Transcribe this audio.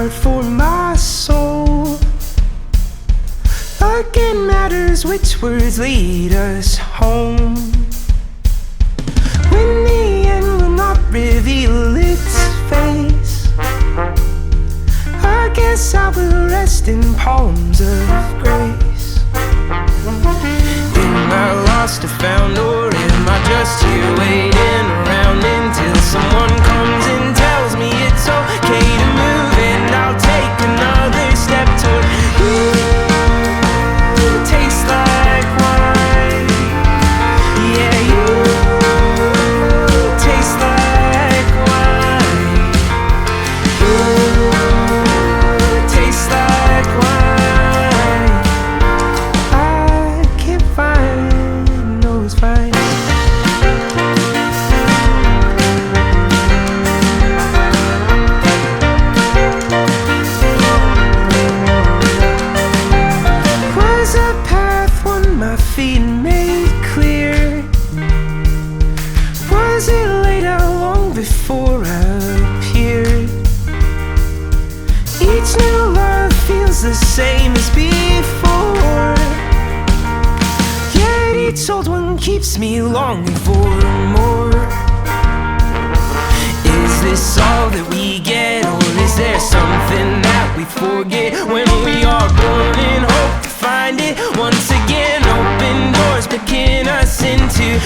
heart for my soul. Again matters which words lead us home, when the end will not reveal its face. I guess I will rest in palms of grace. Am I lost or found, or am I just here waiting around until someone comes and tells me it's okay to move, and I'll take another step toward you. Taste like wine, yeah, you taste like wine. You taste like wine. I can't find those vines. Was a path one my feet made clear? Was it laid out long before I appeared? Each new love feels the same as before, yet each old one keeps me longing for more. Is this all that we get, or is there something that we forget when we are born in hope to find it once again? Open doors picking us into